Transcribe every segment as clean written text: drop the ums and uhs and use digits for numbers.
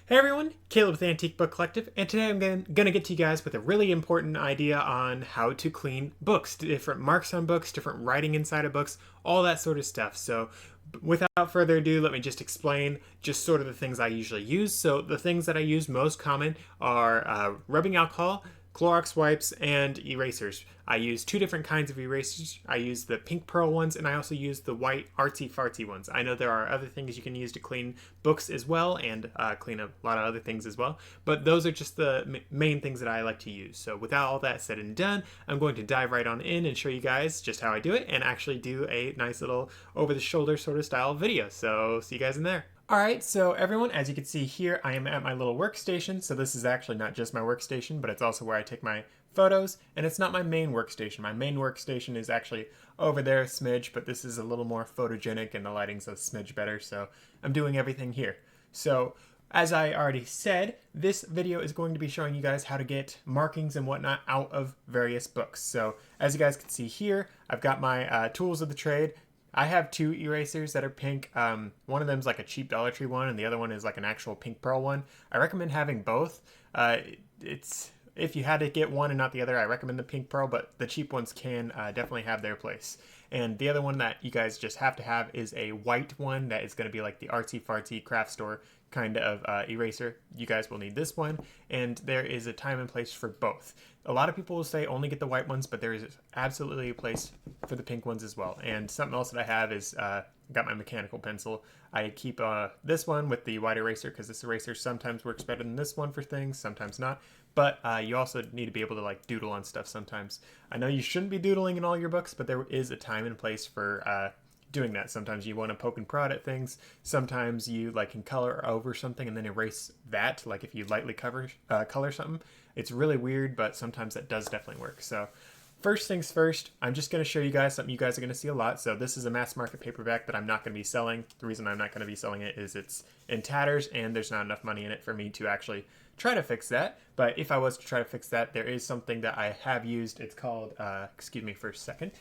Hey everyone, Caleb with Antique Book Collective, and today I'm going to get to you guys with a really important idea on how to clean books, different marks on books, different writing inside of books, all that sort of stuff. So without further ado, let me just explain just sort of the things I usually use. So the things that I use most common are rubbing alcohol, Clorox wipes, and erasers. I use two different kinds of erasers. I use the pink pearl ones, and I also use the white artsy fartsy ones. I know there are other things you can use to clean books as well, and clean a lot of other things as well, but those are just the main things that I like to use. So without all that said and done, I'm going to dive right on in and show you guys just how I do it, and actually do a nice little over-the-shoulder sort of style video. So see you guys in there. Alright, so everyone, as you can see here, I am at my little workstation. So this is actually not just my workstation, but it's also where I take my photos, and it's not my main workstation. My main workstation is actually over there a smidge, but this is a little more photogenic and the lighting's a smidge better, so I'm doing everything here. So as I already said, this video is going to be showing you guys how to get markings and whatnot out of various books. So as you guys can see here, I've got my tools of the trade. I have two erasers that are pink. One of them is like a cheap Dollar Tree one, and the other one is like an actual pink pearl one. I recommend having both. If you had to get one and not the other, I recommend the pink pearl, but the cheap ones can definitely have their place. And the other one that you guys just have to have is a white one that is going to be like the artsy fartsy craft store kind of eraser. You guys will need this one, and there is a time and place for both. A lot of people will say only get the white ones, but there is absolutely a place for the pink ones as well. And something else that I have is got my mechanical pencil. I keep this one with the white eraser because this eraser sometimes works better than this one for things, sometimes not. But you also need to be able to like doodle on stuff sometimes. I know you shouldn't be doodling in all your books, but there is a time and place for doing that. Sometimes you want to poke and prod at things. Sometimes you like can color over something and then erase that. Like if you lightly color something, it's really weird, but sometimes that does definitely work. So first things first, I'm just going to show you guys something you guys are going to see a lot. So this is a mass market paperback that I'm not going to be selling. The reason I'm not going to be selling it is it's in tatters and there's not enough money in it for me to actually try to fix that. But if I was to try to fix that, there is something that I have used. It's called, excuse me for a second.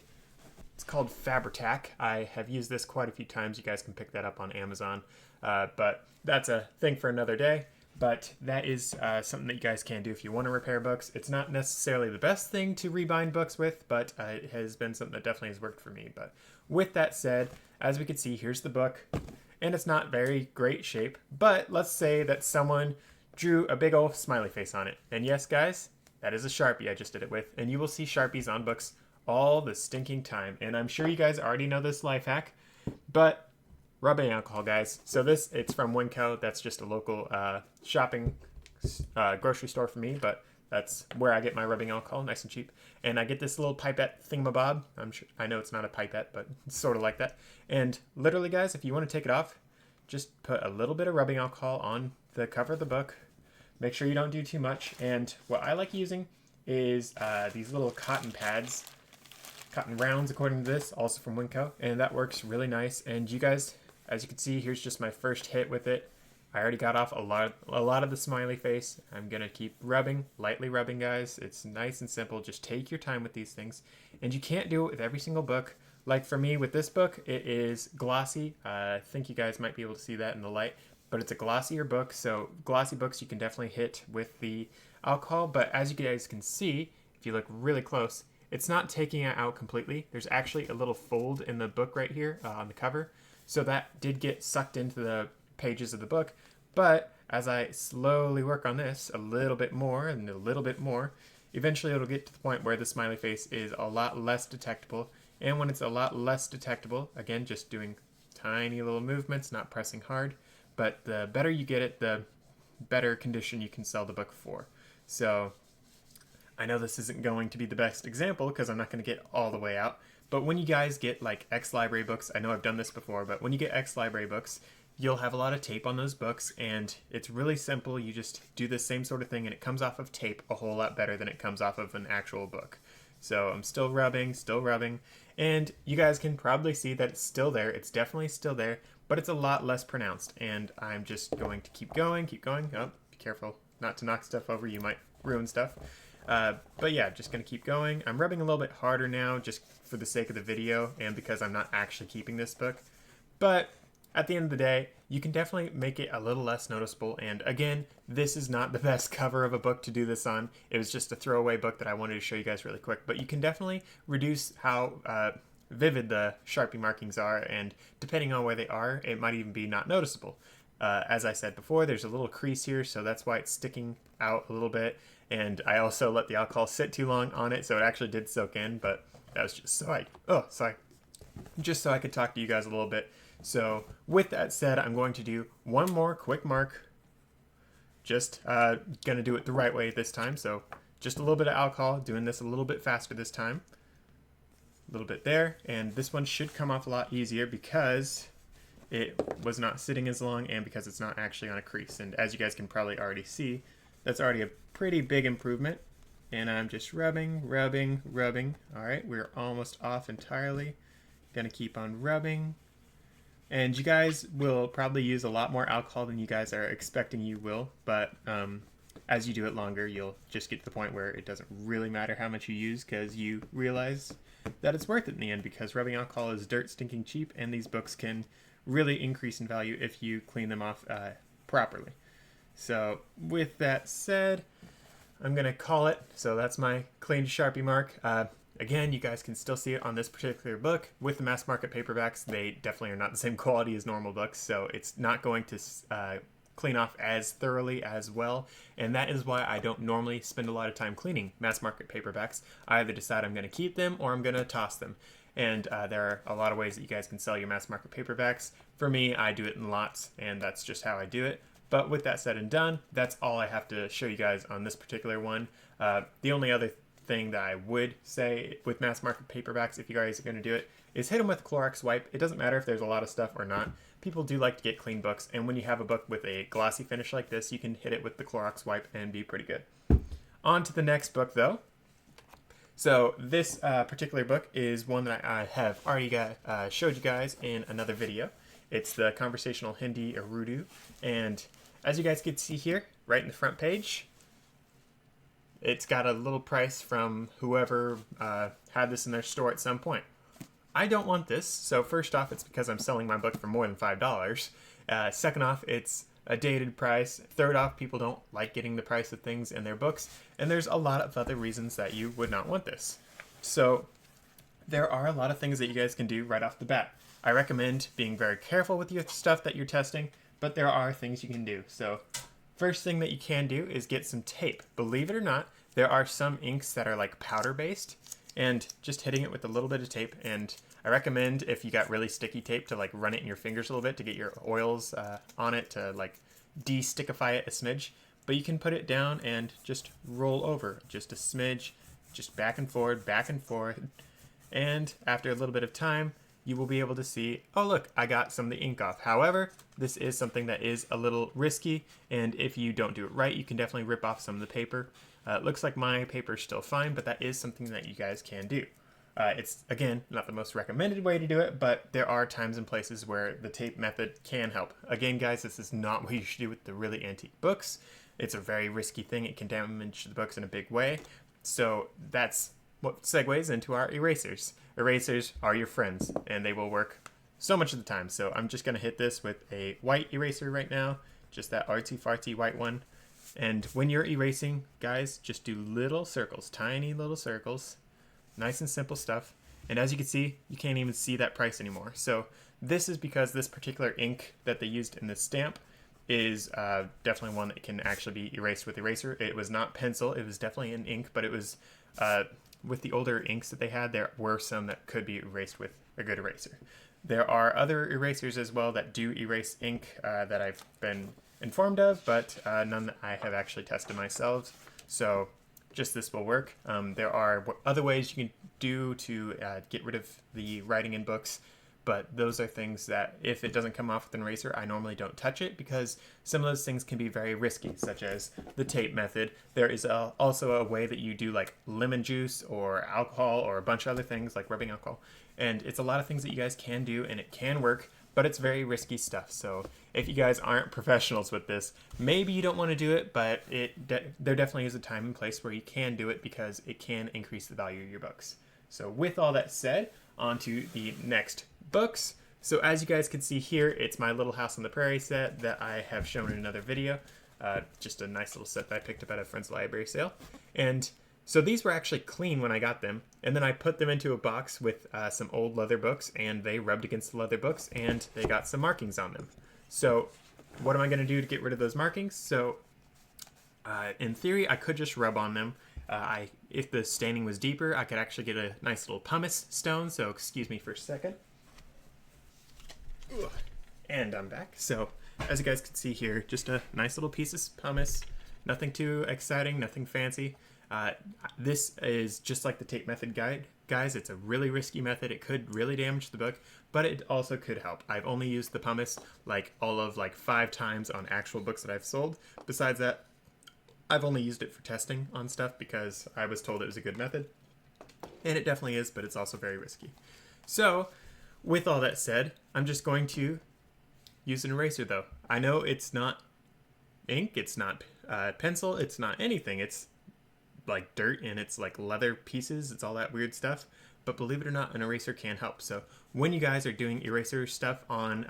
It's called Fabri-Tac. I have used this quite a few times. You guys can pick that up on Amazon. But that's a thing for another day. But that is something that you guys can do if you want to repair books. It's not necessarily the best thing to rebind books with, but it has been something that definitely has worked for me. But with that said, as we can see, here's the book. And it's not very great shape. But let's say that someone drew a big old smiley face on it. And yes, guys, that is a Sharpie I just did it with. And you will see Sharpies on books all the stinking time. And I'm sure you guys already know this life hack, but rubbing alcohol, guys. So it's from Winco. That's just a local shopping grocery store for me, but that's where I get my rubbing alcohol, nice and cheap. And I get this little pipette thingamabob. I know it's not a pipette, but it's sort of like that. And literally, guys, if you want to take it off, just put a little bit of rubbing alcohol on the cover of the book. Make sure you don't do too much. And what I like using is these little cotton pads. Cotton rounds, according to this, also from Winco, and that works really nice. And you guys, as you can see, here's just my first hit with it. I already got off a lot of the smiley face. I'm gonna keep rubbing, lightly rubbing, guys. It's nice and simple. Just take your time with these things, and you can't do it with every single book. Like for me with this book, it is glossy. I think you guys might be able to see that in the light, but it's a glossier book. So glossy books you can definitely hit with the alcohol. But as you guys can see, if you look really close, it's not taking it out completely. There's actually a little fold in the book right here on the cover. So that did get sucked into the pages of the book. But as I slowly work on this a little bit more and a little bit more, eventually it'll get to the point where the smiley face is a lot less detectable. And when it's a lot less detectable, again, just doing tiny little movements, not pressing hard. But the better you get it, the better condition you can sell the book for. So I know this isn't going to be the best example because I'm not going to get all the way out, but when you guys get like ex-library books, I know I've done this before, but when you get ex-library books, you'll have a lot of tape on those books, and it's really simple. You just do the same sort of thing, and it comes off of tape a whole lot better than it comes off of an actual book. So I'm still rubbing, and you guys can probably see that it's still there. It's definitely still there, but it's a lot less pronounced, and I'm just going to keep going. Oh, be careful not to knock stuff over. You might ruin stuff. But yeah, just going to keep going. I'm rubbing a little bit harder now just for the sake of the video and because I'm not actually keeping this book. But at the end of the day, you can definitely make it a little less noticeable. And again, this is not the best cover of a book to do this on. It was just a throwaway book that I wanted to show you guys really quick. But you can definitely reduce how vivid the Sharpie markings are, and depending on where they are, it might even be not noticeable. As I said before, there's a little crease here, so that's why it's sticking out a little bit. And I also let the alcohol sit too long on it, so it actually did soak in, but that was just just so I could talk to you guys a little bit. So with that said, I'm going to do one more quick mark. Just gonna do it the right way this time. So just a little bit of alcohol, doing this a little bit faster this time. A little bit there, and this one should come off a lot easier because it was not sitting as long and because it's not actually on a crease. And as you guys can probably already see, that's already a pretty big improvement. And I'm just rubbing, rubbing, rubbing. All right, we're almost off entirely. Gonna keep on rubbing. And you guys will probably use a lot more alcohol than you guys are expecting you will, but as you do it longer, you'll just get to the point where it doesn't really matter how much you use because you realize that it's worth it in the end, because rubbing alcohol is dirt stinking cheap, and these books can really increase in value if you clean them off properly. So with that said, I'm going to call it. So that's my clean Sharpie mark. Again, you guys can still see it on this particular book. With the mass market paperbacks, they definitely are not the same quality as normal books, so it's not going to clean off as thoroughly as well. And that is why I don't normally spend a lot of time cleaning mass market paperbacks. I either decide I'm going to keep them or I'm going to toss them. And there are a lot of ways that you guys can sell your mass market paperbacks. For me, I do it in lots, and that's just how I do it. But with that said and done, that's all I have to show you guys on this particular one. The only other thing that I would say with mass market paperbacks, if you guys are going to do it, is hit them with a Clorox wipe. It doesn't matter if there's a lot of stuff or not. People do like to get clean books, and when you have a book with a glossy finish like this, you can hit it with the Clorox wipe and be pretty good. On to the next book, though. So this particular book is one that I have already showed you guys in another video. It's the Conversational Hindi Urdu, and as you guys can see here, right in the front page, it's got a little price from whoever had this in their store at some point. I don't want this, so first off, it's because I'm selling my book for more than $5. Second off, it's a dated price. Third off, people don't like getting the price of things in their books, and there's a lot of other reasons that you would not want this. So there are a lot of things that you guys can do right off the bat. I recommend being very careful with your stuff that you're testing, but there are things you can do. So first thing that you can do is get some tape. Believe it or not, there are some inks that are like powder based, and just hitting it with a little bit of tape. And I recommend, if you got really sticky tape, to like run it in your fingers a little bit to get your oils on it to like de-stickify it a smidge. But you can put it down and just roll over just a smidge, just back and forth, and after a little bit of time, you will be able to see, oh look, I got some of the ink off. However, this is something that is a little risky, and if you don't do it right, you can definitely rip off some of the paper. It looks like my paper is still fine, but that is something that you guys can do. It's, again, not the most recommended way to do it, but there are times and places where the tape method can help. Again, guys, this is not what you should do with the really antique books. It's a very risky thing. It can damage the books in a big way. So that's what segues into our erasers. Erasers are your friends, and they will work so much of the time. So I'm just going to hit this with a white eraser right now, just that artsy-fartsy white one. And when you're erasing, guys, just do little circles, tiny little circles. Nice and simple stuff. And as you can see, you can't even see that price anymore. So this is because this particular ink that they used in this stamp is definitely one that can actually be erased with eraser. It was not pencil, it was definitely an ink, but it was with the older inks that they had, there were some that could be erased with a good eraser. There are other erasers as well that do erase ink that I've been informed of, but none that I have actually tested myself. So just this will work. There are other ways you can do to get rid of the writing in books, but those are things that if it doesn't come off with an eraser, I normally don't touch it because some of those things can be very risky, such as the tape method. There is also a way that you do like lemon juice or alcohol or a bunch of other things like rubbing alcohol. And it's a lot of things that you guys can do, and it can work, but it's very risky stuff. So if you guys aren't professionals with this, maybe you don't want to do it, but there definitely is a time and place where you can do it because it can increase the value of your books. So with all that said, on to the next books. So as you guys can see here, it's my Little House on the Prairie set that I have shown in another video. Just a nice little set that I picked up at a friend's library sale. And so these were actually clean when I got them, and then I put them into a box with some old leather books, and they rubbed against the leather books, and they got some markings on them. So what am I going to do to get rid of those markings? So in theory, I could just rub on them. If the staining was deeper, I could actually get a nice little pumice stone, so excuse me for a second. And I'm back. So as you guys can see here, just a nice little piece of pumice. Nothing too exciting, nothing fancy. This is just like the tape method guide, guys. It's a really risky method. It could really damage the book, but it also could help. I've only used the pumice like 5 times on actual books that I've sold. Besides that, I've only used it for testing on stuff because I was told it was a good method. And it definitely is, but it's also very risky. So, with all that said, I'm just going to use an eraser though. I know it's not ink, it's not pencil, it's not anything. It's like dirt and it's like leather pieces, it's all that weird stuff. But believe it or not, an eraser can help. So when you guys are doing eraser stuff on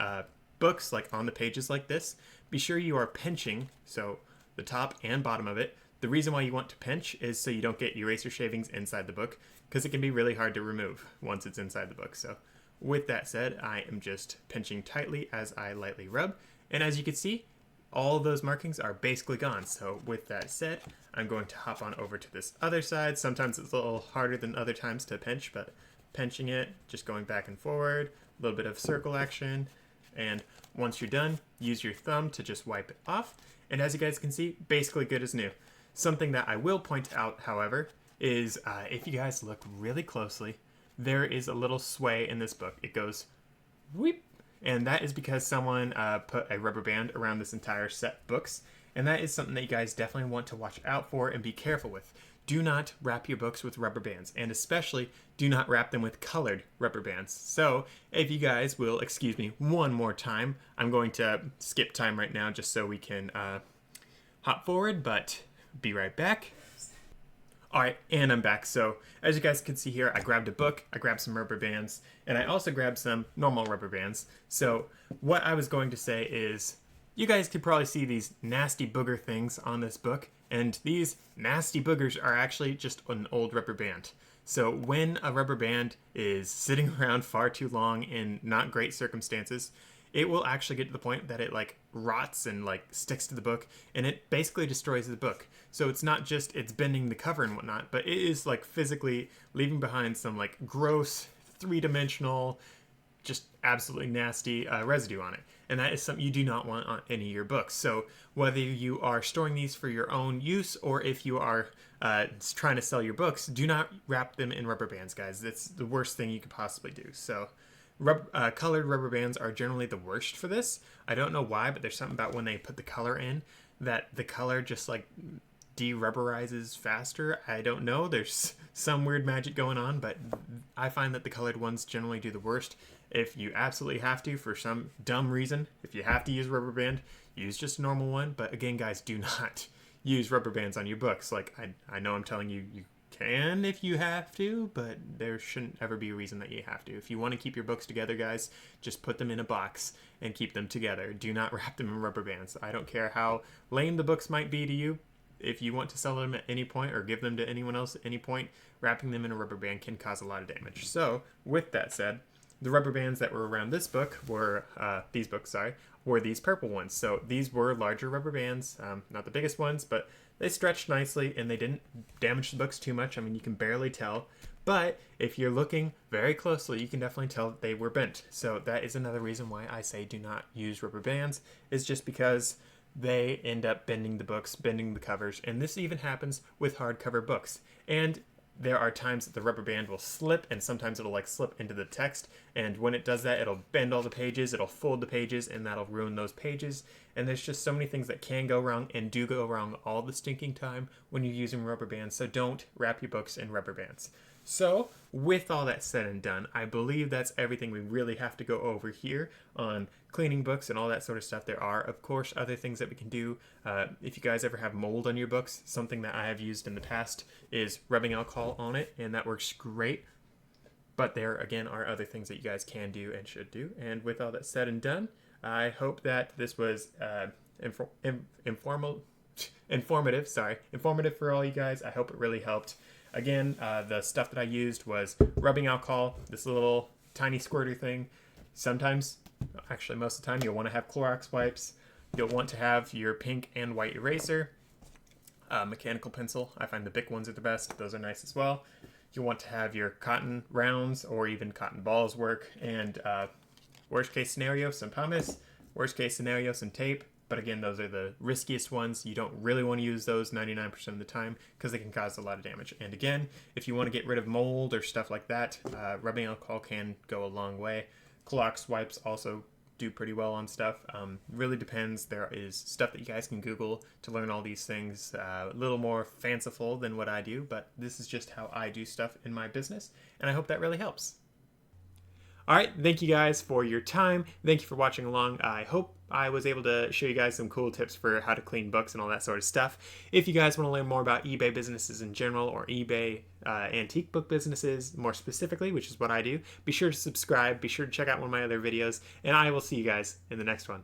books, like on the pages like this, be sure you are pinching, so the top and bottom of it. The reason why you want to pinch is so you don't get eraser shavings inside the book, because it can be really hard to remove once it's inside the book. So with that said, I am just pinching tightly as I lightly rub. And as you can see, all of those markings are basically gone. So with that said, I'm going to hop on over to this other side. Sometimes it's a little harder than other times to pinch, but pinching it, just going back and forward, a little bit of circle action. And once you're done, use your thumb to just wipe it off. And as you guys can see, basically good as new. Something that I will point out, however, is if you guys look really closely, there is a little sway in this book. It goes whoop, and that is because someone put a rubber band around this entire set of books, and that is something that you guys definitely want to watch out for and be careful with. Do not wrap your books with rubber bands, and especially do not wrap them with colored rubber bands. So if you guys will excuse me one more time, I'm going to skip time right now just so we can hop forward, but be right back. Alright, and I'm back. So, as you guys can see here, I grabbed a book, I grabbed some rubber bands, and I also grabbed some normal rubber bands. So, what I was going to say is, you guys could probably see these nasty booger things on this book, and these nasty boogers are actually just an old rubber band. So, when a rubber band is sitting around far too long in not great circumstances, it will actually get to the point that it like rots and like sticks to the book, and it basically destroys the book. So it's not just it's bending the cover and whatnot, but it is like physically leaving behind some like gross, three-dimensional, just absolutely nasty residue on it. And that is something you do not want on any of your books. So whether you are storing these for your own use or if you are trying to sell your books, do not wrap them in rubber bands, guys. That's the worst thing you could possibly do. So colored rubber bands are generally the worst for this. I don't know why, but there's something about when they put the color in that the color just like de-rubberizes faster. I don't know. There's some weird magic going on, but I find that the colored ones generally do the worst. If you absolutely have to, for some dumb reason, if you have to use a rubber band, use just a normal one. But again, guys, do not use rubber bands on your books. Like, I know I'm telling you, you can if you have to, but there shouldn't ever be a reason that you have to. If you want to keep your books together, guys, just put them in a box and keep them together. Do not wrap them in rubber bands. I don't care how lame the books might be to you. If you want to sell them at any point or give them to anyone else at any point, wrapping them in a rubber band can cause a lot of damage. So, with that said, the rubber bands that were around this book were, were these purple ones. So these were larger rubber bands, not the biggest ones, but they stretched nicely and they didn't damage the books too much. I mean, you can barely tell. But if you're looking very closely, you can definitely tell that they were bent. So that is another reason why I say do not use rubber bands, is just because they end up bending the books, bending the covers, and this even happens with hardcover books. And there are times that the rubber band will slip, and sometimes it'll like slip into the text, and when it does that, it'll bend all the pages, it'll fold the pages, and that'll ruin those pages. And there's just so many things that can go wrong and do go wrong all the stinking time when you're using rubber bands, so don't wrap your books in rubber bands. So, with all that said and done, I believe that's everything we really have to go over here on cleaning books and all that sort of stuff. There are, of course, other things that we can do. If you guys ever have mold on your books, something that I have used in the past is rubbing alcohol on it, and that works great. But there, again, are other things that you guys can do and should do. And with all that said and done, I hope that this was informative for all you guys. I hope it really helped. Again, the stuff that I used was rubbing alcohol, this little tiny squirter thing. Sometimes, actually most of the time, you'll want to have Clorox wipes. You'll want to have your pink and white eraser. Mechanical pencil. I find the Bic ones are the best. Those are nice as well. You'll want to have your cotton rounds or even cotton balls work. And worst case scenario, some pumice. Worst case scenario, some tape. But again, those are the riskiest ones. You don't really want to use those 99% of the time because they can cause a lot of damage. And again, if you want to get rid of mold or stuff like that, rubbing alcohol can go a long way. Clorox wipes also do pretty well on stuff. Really depends. There is stuff that you guys can Google to learn all these things. A little more fanciful than what I do, but this is just how I do stuff in my business, and I hope that really helps. All right, thank you guys for your time. Thank you for watching along. I hope I was able to show you guys some cool tips for how to clean books and all that sort of stuff. If you guys want to learn more about eBay businesses in general or eBay antique book businesses more specifically, which is what I do, be sure to subscribe. Be sure to check out one of my other videos, and I will see you guys in the next one.